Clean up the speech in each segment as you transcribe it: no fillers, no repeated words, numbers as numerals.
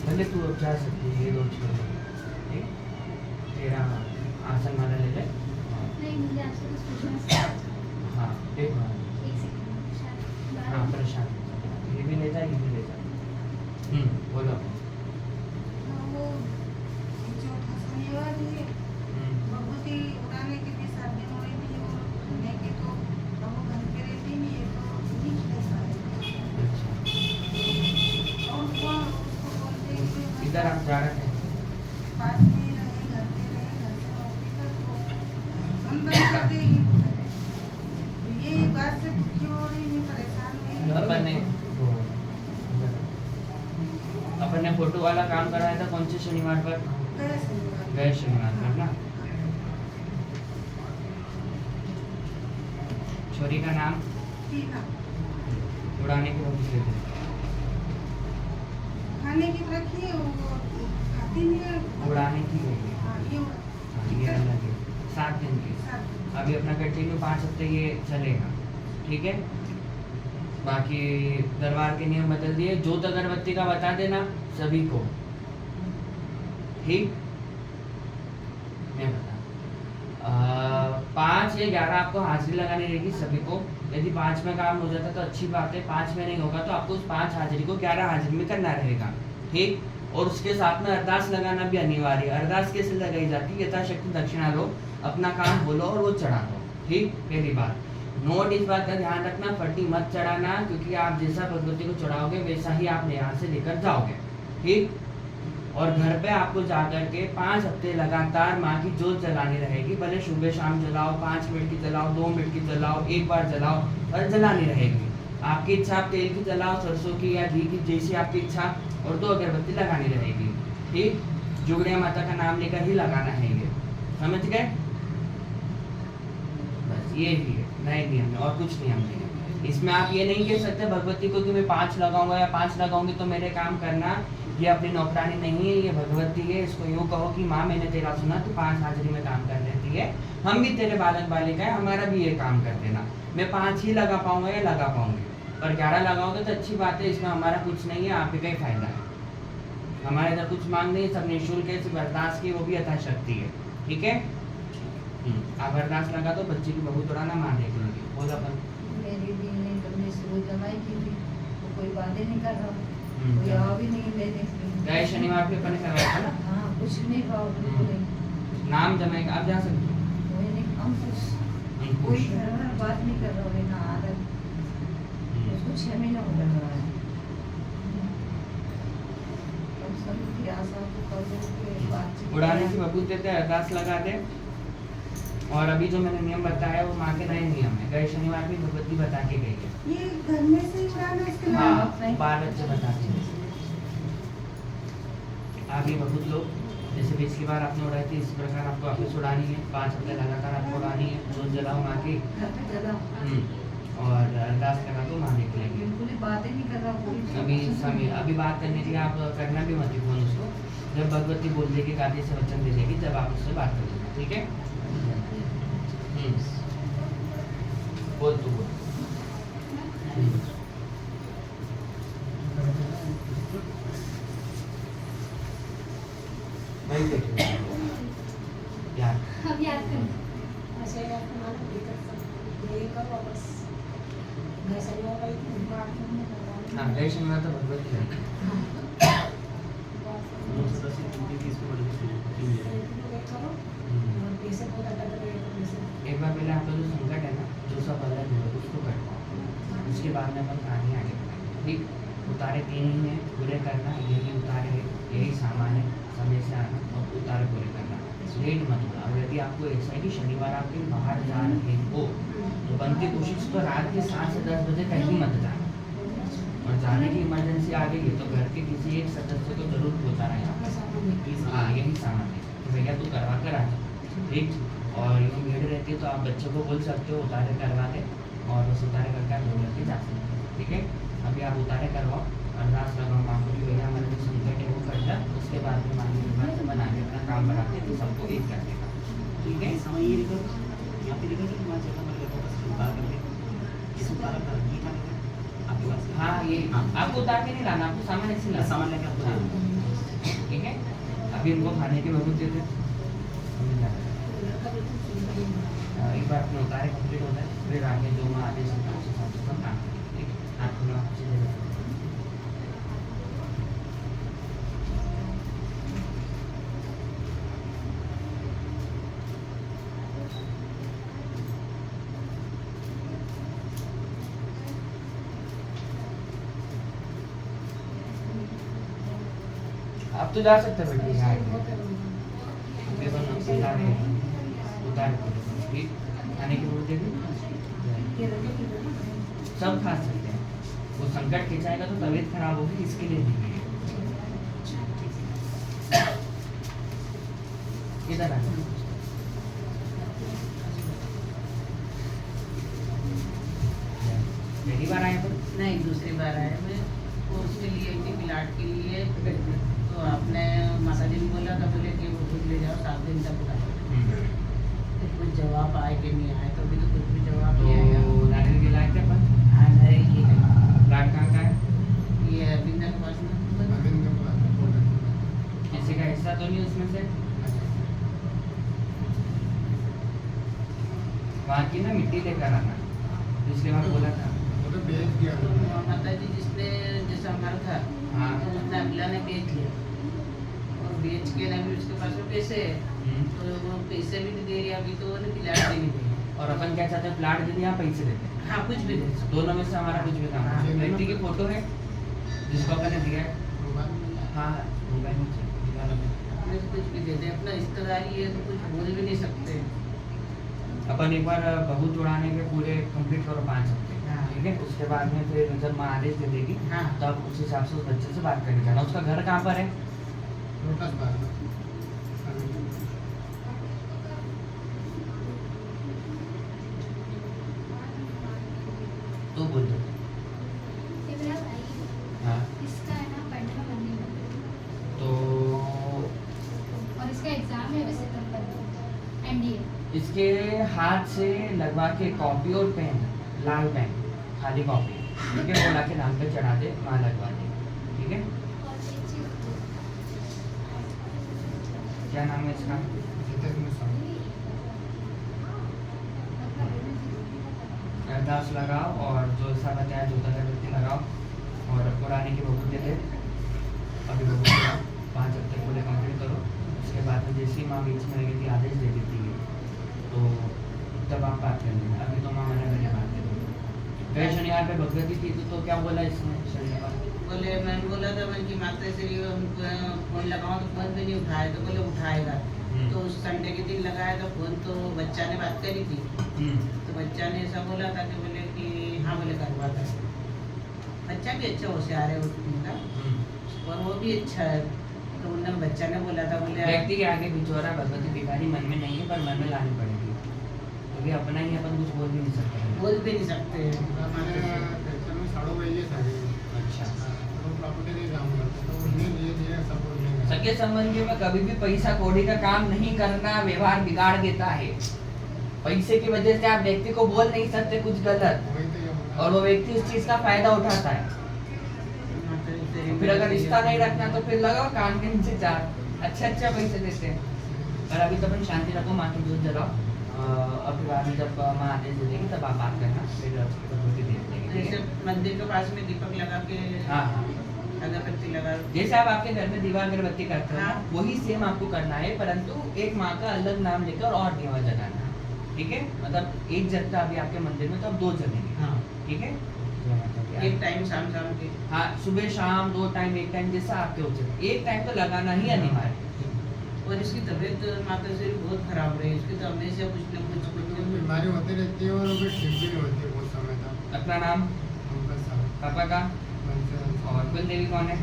भले तू अब जा सकती है, ये दो छोड़ दे, ठीक? तेरा आसन वाला ले ले। नहीं, मुझे आपसे कुछ पूछना है। हाँ देख हाँ एक सेकंड, शायद बाहर- परेशान, ये भी ले जा, ये भी ले जा। बोलो। वो जो शनिवार थी हम्म, भगवती उड़ाने के लिए शादी हो रही थी और मैं के तो अब वो घर पे रहती नहीं है तो नहीं पैसा है अच्छा और वो उसको बोलते हैं कि इधर आप जा रहे हैं? पास में ही रहे, घर पे रहे, घर से वापस तक तो अंदर करते ही ये बात से दुखी हो रही मैं परेशान हुई अपन ने अपन ने फोटो वाला काम कराया था कौन से शनिवार पर? गए शनिवार गए शनिवार पर ना। छोरी का नाम ठीक है उड़ाने की वजह से थे। खाने की रखी है वो खाती नहीं है उड़ाने की गई है। हाँ, ये हाँ, ये अलग है। 7 दिन की। साथ अभी अपना कंटिन्यू 5 हफ्ते ये चलेगा, ठीक है? बाकी दरबार के नियम बदल दिए, जोत अगरबत्ती का बता देना सभी को, ठीक? मैं बता 5 या 11 आपको हाजिरी लगानी रहेगी सभी को। यदि 5 में काम हो जाता तो अच्छी बात है, 5 में नहीं होगा तो आपको उस 5 हाजिरी को 11 हाजिरी में करना रहेगा, ठीक? और उसके साथ में अरदास लगाना भी अनिवार्य है। अरदास कैसे लगाई जाती है? यथाशक्ति दक्षिणा लो, अपना काम बोलो और वो चढ़ा दो, ठीक? पहली बात। नोट इस बात का ध्यान रखना, फटी मत चढ़ाना, क्योंकि आप जैसा भगवती को चढ़ाओगे वैसा ही आप यहाँ से लेकर जाओगे, ठीक? और घर पे आपको जाकर के 5 हफ्ते लगातार माँ की जोत जलानी रहेगी। भले सुबह शाम जलाओ, 5 मिनट की जलाओ, 2 मिनट की जलाओ, एक बार जलाओ, और जलानी रहेगी। आपकी इच्छा, आप तेल की जलाओ, सरसों की या घी की, जैसी आपकी इच्छा, और 2 अगरबत्ती लगानी रहेगी, ठीक? जुगड़िया माता का नाम लेकर ही लगाना है ये, समझ गए? बस ये ही है नए नियम में, और कुछ नियम नहीं है इसमें। आप ये नहीं कह सकते भगवती को कि मैं 5 लगाऊंगा या 5 लगाऊंगी तो मेरे काम करना। ये अपनी नौकरानी नहीं है, ये भगवती है। इसको यूँ कहो कि माँ मैंने तेरा सुना, तू 5 हाजिरी में काम कर लेती है, हम भी तेरे बालक बालिका है, हमारा भी ये काम कर देना। मैं 5 ही लगा पाऊंगा या लगा पाऊंगी, पर 11 लगाओगे तो अच्छी बात है, इसमें हमारा कुछ नहीं है, आपके का ही फायदा है। हमारे इधर कुछ मांग नहीं है, सब निःशुल्क है, सिर्फ अरदास की, वो भी यथाशक्ति है, ठीक है? आप अरदास लगा दो, बच्चे की बहू तोड़ाना, माँ देख लेगी। बोल अपन। मेरी भी नहीं करनी शुरू जमाई की भी तो कोई बातें नहीं कर रहा, कोई आ भी नहीं लेने के लिए। गए शनिवार पे अपन ने करवाया था ना। हाँ कुछ नहीं भाव बिल्कुल नहीं, नाम जमाएगा, आप जा सकते हो। कोई नहीं, हम कुछ कोई अंकुश। घर में बात नहीं कर रहा है ना आदत, उसको 6 महीना हो रहा है। हम सभी की आशा को कर दो कि बातचीत उड़ाने की बबूत देते हैं, अरदास लगा दे। और अभी जो मैंने नियम बताया वो माँ के नए नियम है। गए शनिवार भी भगवती बता के गई है। ये घर में से ही उड़ाना इसके हाँ, अलावा बाल बच्चे बताते हैं। आगे बहुत लोग, जैसे पिछली बार आपने उड़ाई थी, इस प्रकार आपको वापस उड़ानी है। 5 हफ्ते लगातार आपको उड़ानी है। जोत जलाओ माँ की, घर पे जला और अरदास लगा दो, माँ देख लेंगे। बिल्कुल ही बातें नहीं कर रहा कोई। अभी समय, अभी बात करने के लिए आप करना भी मत फोन उसको। जब भगवती बोल देगी, गादी से वचन दे देगी, जब आप उससे बात कर लेना, ठीक है? बोल तू बोल। नहीं देखिए यार, अब याद कर। हाँ गए शनिवार तो भगवती है। एक बार पहले आपका जो संकट है ना, जो सब अलग है उसको कटवाओ, उसके बाद में अपन कहानी आगे बढ़ाएंगे, ठीक? उतारे 3 ही हैं, पूरे करना, यही उतारे है, यही सामान है, समय से आना और उतारे पूरे करना, लेट मत होना। और यदि आपको ऐसा है कि शनिवार आप कहीं बाहर जा रहे हो तो बनती कोशिश तो रात के 7 से 10 बजे कहीं मत जाना, और जाने की इमरजेंसी आ गई है तो घर के किसी एक सदस्य को जरूर पहुँचाना है। हाँ यही सामान है तो भैया तू करवा कर आ जा, ठीक? और यूँ भीड़ रहती है तो आप बच्चों को बोल सकते हो उतारे करवा दे, और बस उतारे करके आप लोग लेके जा सकते हो, ठीक है? अभी आप उतारे करवाओ, अरदास लगाओ माँ को कि भैया हमारा जो संकट है वो कट जा। उसके बाद में मांगे निर्भर से बना के अपना काम बढ़ाते तो सबको एक कर देगा, ठीक है? समय ये लिखो, यहाँ पे लिखो कि वहाँ चलना पड़ेगा, तो बस उतार करके इस उतारा कर ये था आपके पास। हाँ ये आपको उतार के नहीं लाना, आपको सामान ऐसे लाना। सामान लेके आपको हाँ। अभी इनको खाने की बहुत देते हैं। एक बार अपने उतारे कंप्लीट होता है फिर आगे जो मैं आदेश देता हूँ उस हिसाब से काम करें, ठीक है? हाथ खुला सीधे रखो। अब तो जा सकते हैं बेटा यहाँ पेपर में उतार ठीक खाने की बोलते थे सब खा सकते हैं। वो संकट खिंचाएगा तो तबीयत खराब होगी, इसके लिए नहीं है। इधर आ जाओ। पहली बार आए पर नहीं दूसरी बार आए मैं कोर्स के लिए थी पिलाट के लिए तो आपने माता जी ने बोला था बोले कि वो खुद ले जाओ 7 दिन तक बुला तो कुछ जवाब आए कि नहीं आए तो अभी तो कुछ भी जवाब तो नहीं आया नारियल की लाइट है पर हाँ नारियल की है लाइट कहाँ का है? ये अरविंदा के पास में किसी का हिस्सा तो नहीं उसमें से? वहाँ की ना मिट्टी लेकर आना, पिछले बार बोला था। माता जी जिसने जैसा हमारा था हाँ। तो उसने अगला ने बेच लिया और बेच के ना भी उसके पास में पैसे है तो वो पैसे भी नहीं दे रही अभी तो वो पिलाट देनी पड़ी और अपन क्या चाहते हैं, प्लाट दे दिया पैसे देते हैं, हाँ कुछ भी दे सकते दोनों में से हमारा कुछ भी काम है। व्यक्ति की फोटो है जिसको अपन ने दिया है, हाँ मोबाइल में निकालो। हमें तो कुछ भी दे दे अपना रिश्तेदारी है तो कुछ बोल भी नहीं सकते अपन एक बार बहुत उड़ाने के पूरे कंप्लीट करो 5 हफ्ते, हाँ। ठीक है? उसके बाद में फिर जब माँ आदेश दे देगी हाँ। तब उस हिसाब से उस बच्चे से बात करने जाना। उसका घर कहाँ पर है? तो बोल दो। ये मेरा भाई है, हाँ इसका है ना पढ़ने में मन नहीं लगता तो और इसका एग्जाम है अभी सितंबर में एनडीए। इसके हाथ से लगवा के कॉपी और पेन, लाल पेन, खाली कॉपी, ठीक है? वो लाके नाम पे चढ़ा दे, वहाँ लगवा दे, ठीक है? और एक चीज क्या नाम है इसका? अरदास लगाओ और जो ऐसा बताया जो अगरबत्ती लगाओ और पुराने की भभूत दे दे। अभी भभूत लगाओ, 5 हफ्ते पूरे कंप्लीट करो। उसके बाद में जैसे ही माँ बीच में लगी थी आदेश दे देती है तो तब आप बात कर लेंगे। अभी तो माँ मना करने बात करेंगे। गए शनिवार पे भगवती थी तो क्या बोला इसने शनिवार? बोले मैंने बोला था मैं कि माता से फोन लगाऊं तो फोन भी नहीं उठाए तो बोले उठाएगा तो उस संडे के दिन लगाया था फोन तो बच्चा ने बात करी थी तो बच्चा ने ऐसा बोला था कि बोले कि हाँ बोले करवा था। बच्चा भी अच्छा होशियार है उनका और वो भी अच्छा है तो उन्होंने बच्चा ने बोला था बोले व्यक्ति के आगे बिचौरा भगवती भिखारी मन में नहीं है पर मन में लानी पड़ेगी क्योंकि अपना ही अपन कुछ बोल भी नहीं सकते। बोल भी नहीं सकते अच्छा, तो सगे संबंधियों में कभी भी पैसा कौड़ी का काम नहीं करना, व्यवहार बिगाड़ देता है। पैसे की वजह से आप व्यक्ति को बोल नहीं सकते कुछ गलत और वो व्यक्ति उस चीज का फायदा उठाता है। फिर अगर रिश्ता नहीं रखना तो फिर लगाओ कान के नीचे चार, अच्छा पैसे देते हैं। और अभी तो अपन शांति रखो, माँ की दूध जलाओ और फिर बाद में जब माँ आदेश दे देगी तब आप बात करना, फिर भगवती दे देंगे, ठीक जैसे है? मंदिर के पास में दीपक लगा के हाँ हाँ, अगरबत्ती लगा जैसे आप आपके घर में दीवा अगरबत्ती करते हो हाँ। वही सेम आपको करना है, परंतु एक माँ का अलग नाम लेकर और दीवा जलाना है, ठीक है? मतलब एक जगता अभी आपके मंदिर में तो अब 2 जलेंगे, हाँ ठीक है? एक टाइम शाम के हाँ, सुबह शाम 2 टाइम, एक टाइम जैसा आपके उचित, एक टाइम तो लगाना ही अनिवार्य है। और इसकी तबीयत माता से बहुत खराब रही, इसकी तो हमेशा कुछ न कुछ बीमारी होती रहती है और वो ठीक भी नहीं होती है बहुत समय तक। अपना नाम, पापा का और कुल देवी कौन है?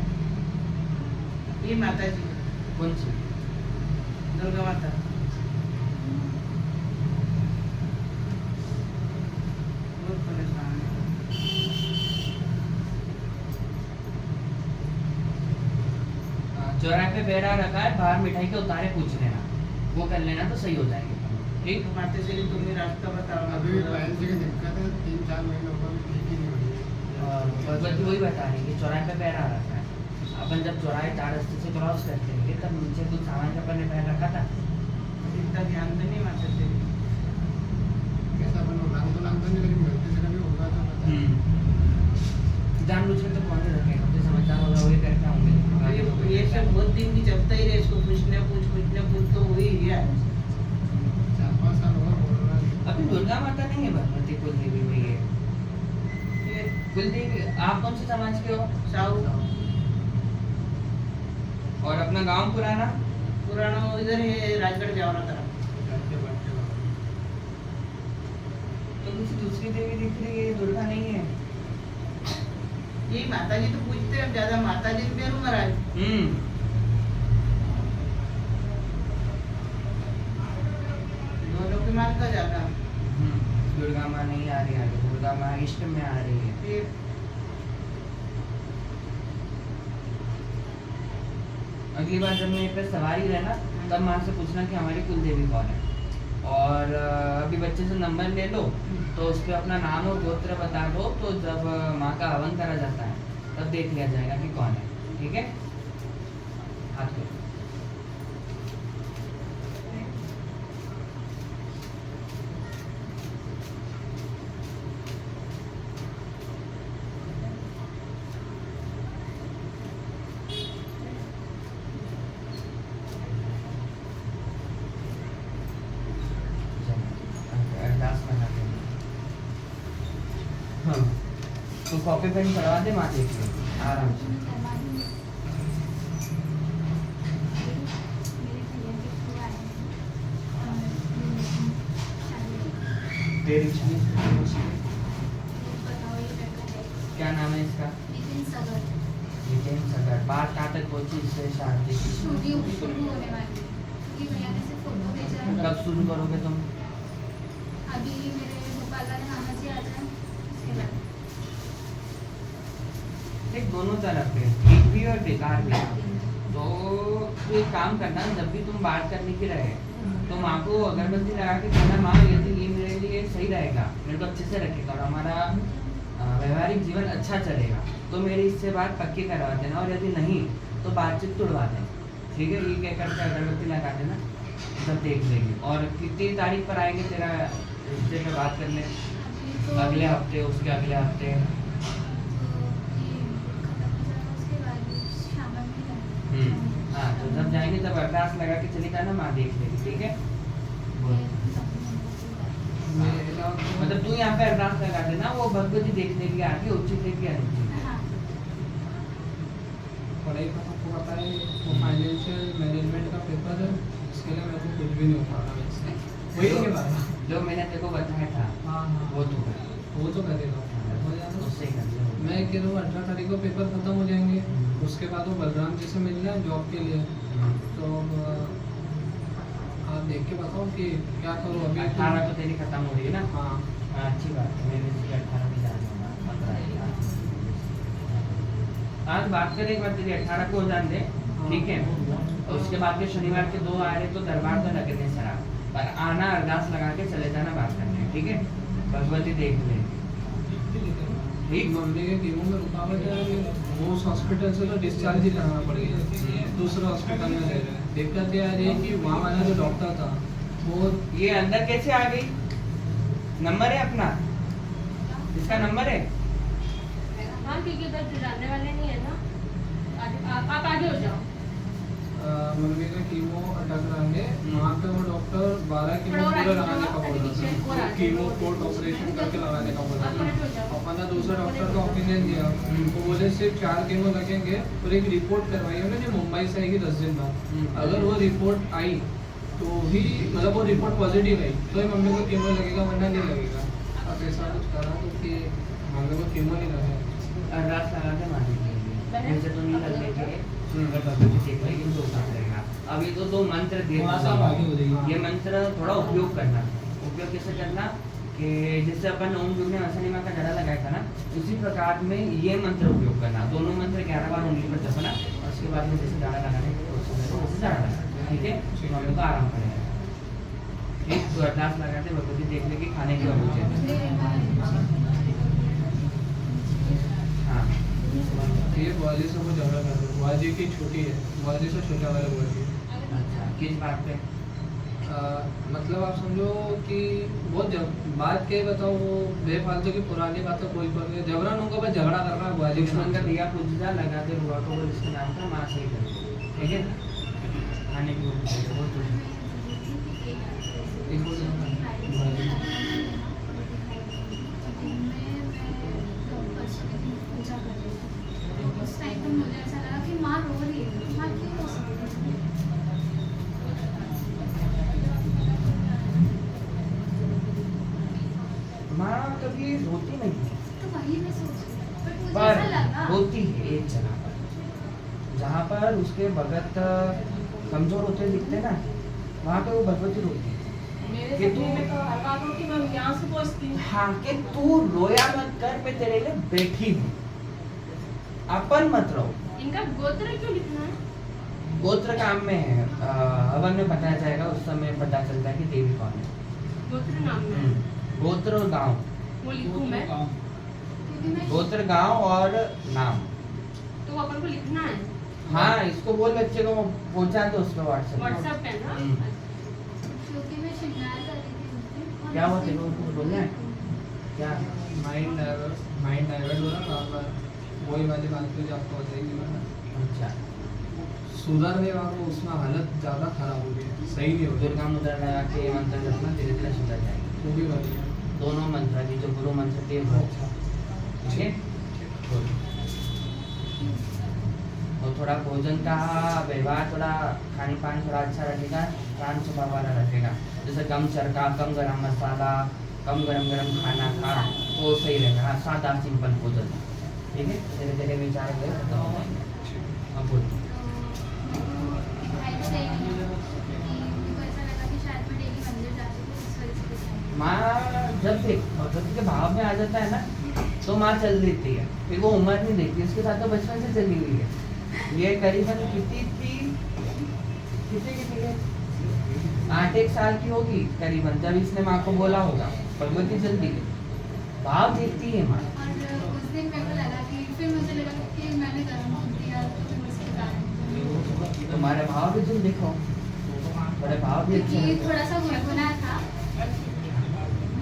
ये माता जी कौन सी? दुर्गा माता बहुत परेशान है। चौराहे पे बेड़ा रखा है, बाहर मिठाई के उतारे पूछ लेना, वो कर लेना तो सही हो जाएगा, ठीक? तो माता से तुम्हें रास्ता बताओ ना। अभी भी पायल जी की दिक्कत है, 3-4 महीनों को भी ठीक ही नहीं हो रही है। और भगवती वही बता रही है कि चौराहे पे बेड़ा रखा है, अपन जब चौराहे 4 रस्ते से क्रॉस करते थे तब नीचे कुछ सामान का अपन ने पहन रखा था। इतना ध्यान तो नहीं माता से कैसा बनो लांग तो नहीं, लेकिन गलती से कभी होगा तो पता है। जानबूझ के तो कौन ही रखेगा, तो समझदार होगा वही करके होंगे। ये सब बहुत दिन की चलता ही रहे, इसको कुछ न कुछ तो हो ही गया। 4-5 साल हुआ बोल रहा है। अभी दुर्गा माता नहीं है भगवती कुल देवी में ये ये कुल देवी। आप कौन से समाज के हो? साहू और अपना गांव पुराना? पुराना इधर है, राजगढ़ जावरा तरफ। तो किसी दूसरी देवी दिख रही है, ये दुर्गा नहीं है। यही माता जी तो पूछते हैं, अब ज्यादा माता जी पे महाराज। दोनों की मानता ज्यादा। दुर्गा माँ नहीं आ रही आगे, दुर्गा माँ इष्ट में आ रही है। ये अगली बार जब मेरे पे सवारी रहना तब माँ से पूछना कि हमारी कुल देवी कौन है। और अभी बच्चे से नंबर ले लो तो उस पर अपना नाम और गोत्र बता दो, तो जब माँ का हवन करा जाता है तब देख लिया जाएगा कि कौन है। ठीक है, हाथ लो। अरदास बना देंगे। हाँ, तो कॉपी पेन करवा दे, माँ देख लो आराम से। तेरी इच्छा। क्या नाम है इसका? विजय सगर। बात कहाँ तक पहुँची इससे शादी की? कब शुरू करोगे तुम? अभी मेरे भोपाल वाले मामा जी आ जाए उसके बाद। देख दोनों तरफ है, ठीक भी और बेकार भी। तो तू एक काम करना, जब भी तुम बात करने की रहे तो माँ को अगरबत्ती लगा के कहना, माँ यदि ये मेरे लिए सही रहेगा, मेरे को अच्छे से रखेगा और हमारा व्यवहारिक जीवन अच्छा चलेगा, तो मेरी इससे बात पक्की करवा देना, और यदि नहीं तो बातचीत तुड़वा देना। ठीक है, ये कह करके अगरबत्ती लगा देना, तब देख लेंगे। और कितनी तारीख पर आएंगे तेरा रिश्ते पे बात करने? अभी तो अगले हफ्ते, उसके अगले हफ्ते? हाँ, तो जब जाएंगे तब अरदास लगा के चले जाना, माँ देख लेगी। ठीक है, बोल। मतलब तू यहाँ पे अरदास लगा देना, वो भगवती देख लेगी आगे उचित है कि अनुचित है। पढ़ाई का आपको पता है, वो फाइनेंशियल मैनेजमेंट का पेपर है, इसके लिए मेरे को कुछ भी नहीं हो पा रहा है। वही के बारे में जो मैंने तेरे को बताया था हाँ वो तू कर, वो तो करेगा हो जाएगा। उससे ही कर ले। मैं कह रहा हूँ 18 तारीख को पेपर खत्म हो जाएंगे, उसके बाद वो बलराम जी से मिलना है जॉब के लिए। तो आप देख के बताओ कि क्या करूँ अभी। 18 तो तेरी खत्म हो रही है ना? हाँ हाँ, अच्छी बात है। मैंने इसके 18 भी जाना होगा, 15 आज बात करें, एक बार तेरी 18 को हो जान दे। ठीक है, और उसके बाद के शनिवार के 2 आ रहे तो दरबार तो लगने सरा, पर आना अरदास लगा के चले जाना बात करने। ठीक है, भगवती देख लेंगे। ठीक, मम्मी के कीमो में रुकावट है, वो उस हॉस्पिटल से तो डिस्चार्ज ही कराना पड़ेगा, दूसरे हॉस्पिटल में ले रहे हैं। दिक्कत ये आ रही है कि वहाँ वाला जो डॉक्टर था वो ये अंदर कैसे आ गई? नंबर है अपना? इसका नंबर है? हाँ, क्योंकि उधर जानने वाले नहीं है ना। आप आगे हो जाओ। मम्मी का कीमो अटक रहेंगे, वहाँ पे वो डॉक्टर 12 कीमो पूरा लगाने का बोल रहा था, कीमो कोर्ट ऑपरेशन करके लगाने का बोल रहा था। पापा ने दूसरे डॉक्टर का ओपिनियन दिया, वो बोले सिर्फ 4 कीमो लगेंगे और एक रिपोर्ट करवाई है उन्होंने, मुंबई से आएगी 10 दिन बाद। अगर वो रिपोर्ट आई तो ही, मतलब वो रिपोर्ट पॉजिटिव आई तो ही मम्मी को कीमो लगेगा, वरना नहीं लगेगा। अब ऐसा कुछ करा तो कि मम्मी को कीमो नहीं लगेगा। अरदास लगा के मान लीजिए, मुझे तो नहीं लग रही है, अगर भगवती देख लेगी तो काम करेगा। अब ये तो 2 मंत्र दे दिए, ये मंत्र थोड़ा उपयोग करना। उपयोग कैसे करना कि जैसे अपन ओम जुगने वसनिमा का जड़ा लगाया था ना, उसी प्रकार में ये मंत्र उपयोग करना। दोनों मंत्र 11 बार उंगली पर जपना, और उसके बाद में जैसे जड़ा लगाने की कोशिश करो वैसे जड़ा लगाना। ठीक है, तो हम लोग को आराम पड़ेगा। ठीक, तो अरदास लगाते भगवती देख लेगी, खाने की और हाँ ये वाली से वो झगड़ा कर रहे बुआ जी की छोटी है, बुआ जी से छोटा वाला बुआ जी। अच्छा, किस बात पे? मतलब आप समझो कि बहुत बात क्या बताओ, वो बेफालतू की पुरानी बातें कोई पर जबरन उनके ऊपर झगड़ा कर रहा है बुआ जी के दुश्मन नाम का से। दिया पूजा लगाते हुआ को बोल इसके नाम का माँ सही कर, ठीक है? खाने की वो तो एक बोल रहा था, बुआ जी। उस टाइम पे मुझे ऐसा लगा कि माँ रो रही है, माँ क्यों रो रही है? माँ कभी रोती नहीं है, तो वही मैं सोच रही हूँ, बट मुझे पर ऐसा लगा होती है एक जगह पर, जहाँ पर उसके भगत कमजोर होते दिखते ना, वहाँ पे वो भगवती रोती है मेरे कि सपने तू- में तो हर बात होती, मैं यहाँ से पहुँचती हूँ। हाँ कि तू रोया मत कर, मैं तेरे लिए बैठी हूँ, अपन मत रहो। इनका गोत्र क्यों लिखना है? गोत्र काम में है, हवन में बताया जाएगा, उस समय पता चलता है कि देवी कौन है। गोत्र नाम में है। गोत्र और गांव, वो लिखूँ मैं, क्योंकि मैं गोत्र गांव और नाम। तो वो अपन को लिखना है हाँ, इसको बोल बच्चे को पहुंचा दो उसको व्हाट्सएप व्हाट्सएप पे ना। क्योंकि मैं श्रृंगार कर रही थी उस दिन, और क्या हुआ उस तेरे दिन- को कुछ बोलना है? क्या? माइंड डाइवर्ट हो रहा बार बार, वही वाली बात पे जो आपको बताएगी मैंने, अच्छा, सुधरने वालों उसमें हालत ज़्यादा खराब हो गई है, सही नहीं हो रही। दुर्गा मुद्रा लगा के ये मंत्र जपना, धीरे धीरे सुधर जाएगी। वो भी बढ़िया है। दोनों मंत्र की जो गुरु मंत्र थे वो अच्छा, ठीक है? और थोड़ा भोजन का व्यवहार, थोड़ा खान पान थोड़ा अच्छा रखेगा, शांत स्वभाव वाला रखेगा, जैसे कम चरका, कम गरम मसाला, कम गरम गरम खाना खा, वो सही रहेगा। हाँ, सादा सिंपल भोजन, ठीक है? धीरे धीरे विचार गए खत्म हो जाएंगे। अब बोल। दिखाई तो दे नहीं कि मेरे को ऐसा लगा कि शायद मैं डेली मंदिर जाती हूँ, इस वजह से दिखाई। माँ जब देख भगवती के भाव में आ जाता है ना, तो माँ चल देती है, फिर वो उम्र नहीं देखती, उसके साथ तो बचपन से चली हुई है। ये करीबन कितनी है, 8 साल की होगी करीबन, जब इसने माँ को बोला होगा भगवती जल्दी है, भाव देखती है माँ। और उस दिन मेरे को लगा कि फिर मुझे लगा कि मैंने गर्म दूध दिया तो फिर उसके कारण तुम्हारे भाव भी तुम देखो, बड़े भाव भी अच्छे क्योंकि हैं। थोड़ा सा गुनगुना था,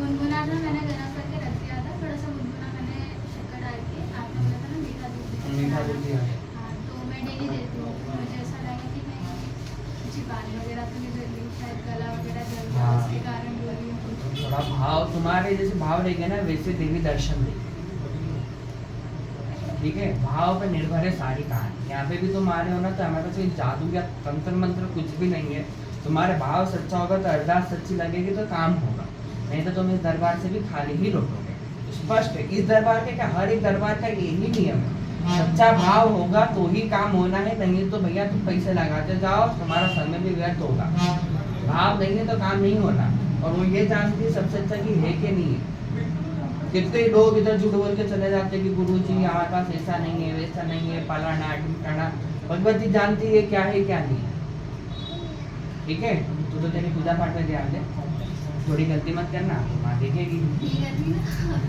मैंने गर्म करके रख दिया था, थोड़ा सा गुनगुना मैंने शक्कर डाल के, आपने बोला था ना मीठा दूध मीठा दूध दिया। हाँ, तो मैं डेली देती हूँ, तो मुझे ऐसा लगा कि मैं कुछ बाल वगैरह तो नहीं धर रही हूँ, शायद गला वगैरह जल गया, हाँ। उसके कारण रो रही हूँ। थोड़ा भाव तुम्हारे जैसे भाव रहेंगे ना, वैसे देवी दर्शन देगी, ठीक है? भाव पे निर्भर है सारी कहानी। यहाँ पे भी तुम आ रहे हो ना, तो हमारे पास कोई जादू या तंत्र मंत्र कुछ भी नहीं है। तुम्हारे भाव सच्चा होगा तो अरदास सच्ची लगेगी तो काम होगा, नहीं तो तुम इस दरबार से भी खाली ही लौटोगे। स्पष्ट है, इस दरबार के क्या, हर एक दरबार का यही नियम है, सच्चा भाव होगा तो ही काम होना है, नहीं तो भैया तुम पैसे लगाते जाओ, तुम्हारा समय भी व्यर्थ होगा। भाव नहीं है तो काम नहीं होना। और वो ये जानती है सबसे अच्छा कि है कि नहीं है। कितने लोग इधर झूठ बोल के चले जाते हैं कि गुरुजी हमारे पास ऐसा नहीं है, वैसा नहीं है, फलाना ढिमकाना। भगवती जानती है क्या है क्या नहीं, ठीक है? तू तो तेरी पूजा पाठ में ध्यान दे, थोड़ी गलती मत करना, माँ देखेगी। ये करनी ना,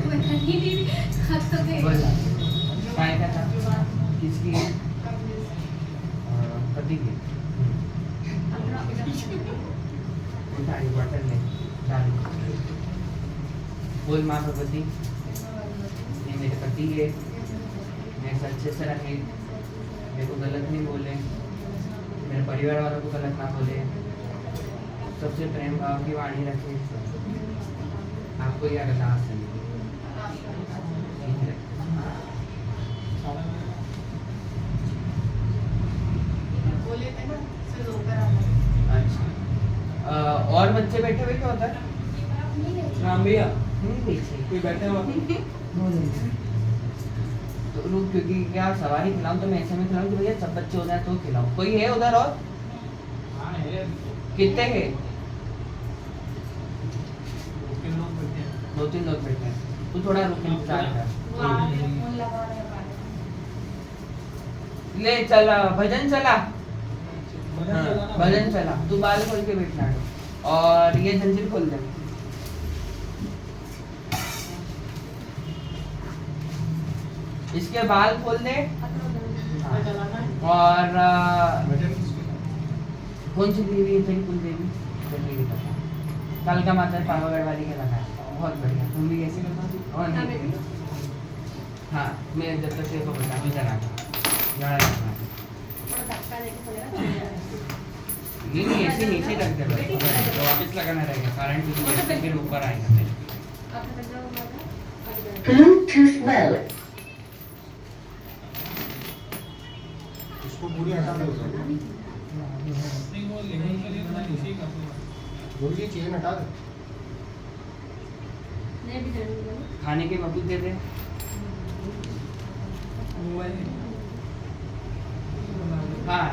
मैं करनी नहीं थी, अब तो गई। बोल काय का था, किसकी है? पति की। उठाई बटन ले, चालू। बोल माँ भगवती, ये मेरे पति है, मेरे से अच्छे से रहे, मेरे को गलत नहीं बोले, मेरे परिवार वालों को गलत ना बोले, सबसे प्रेम भाव की वाणी रखे। आपको ये अरदास है, ठीक है? अच्छा, और बच्चे बैठे हुए क्या होता है? राम भैया नहीं पीछे कोई बैठे हो तो रुक, क्योंकि क्या सवारी खिलाऊं तो मैं ऐसे में खिलाऊं कि भैया सब बच्चे हो जाए तो खिलाऊं। कोई है उधर और? कितने हैं? 2-3 लोग बैठे हैं। तू थोड़ा रुक, इंतजार कर। ले चला भजन चला, हाँ, भजन चला। तू बाल खोल के बैठना है और ये जंजीर खोल दे। इसके बाल खोल दे। हाँ, और वजन किसके साथ? कौन सी देवी है तेरी कुल देवी? जल्दी भी बता। कल का माता पावागढ़ वाली का लगा है, बहुत बढ़िया। तुम भी ऐसे करना और हाँ, नहीं बेबी। हाँ, मैं जब तक तेरे को बता इधर आ यहाँ रखना। थोड़ा धक्का देके चलेगा, चल जाएगा। नहीं ऐसे नीचे रख दे बस, तो वापस लगाना रहेगा कारण कि जैसे फिर ऊपर आएगा मेरे। आपने बदला हुआ था? आगे बढ़ो। Bluetooth mode. इसको पूरी हटा दो सर। बोलिए चेन हटा दो। नहीं, अभी जरूर बोलो। खाने के मबूत दे दे। हाँ,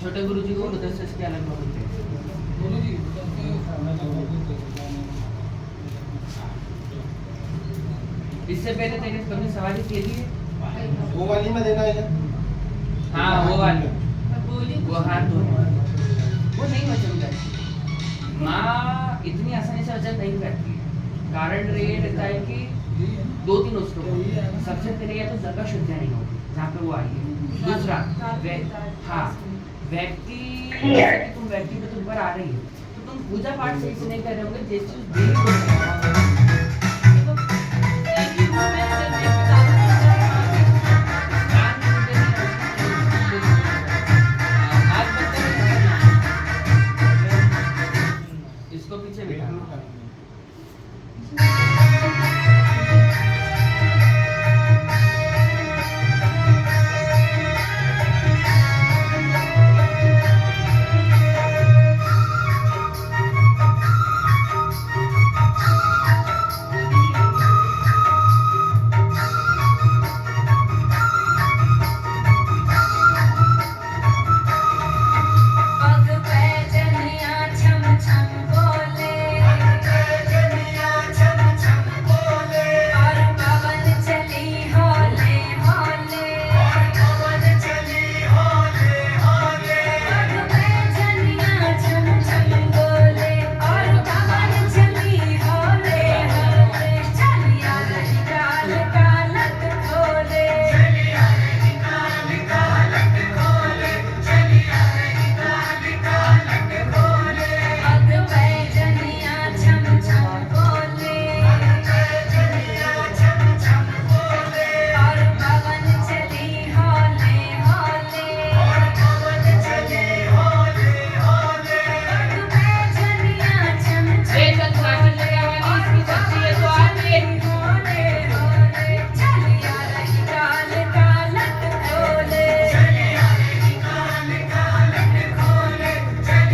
छोटे गुरुजी को रुद्र के अलग मबूत दे। इससे पहले तेरे कभी सवारी की थी? वो वाली में देना है क्या? हाँ वो वाली, बोली वो हाथ धोने वाली। वो नहीं वचन करती माँ, इतनी आसानी से वचन नहीं करती है। कारण ये रहता है कि 2-3 उसको सबसे पहले या तो जगह शुद्ध नहीं होती जहाँ पे वो आई है। दूसरा हाँ, व्यक्ति जैसे कि तुम व्यक्ति पे तुम पर आ रही है तो तुम पूजा पाठ सही से नहीं कर रहे होंगे, जिस चीज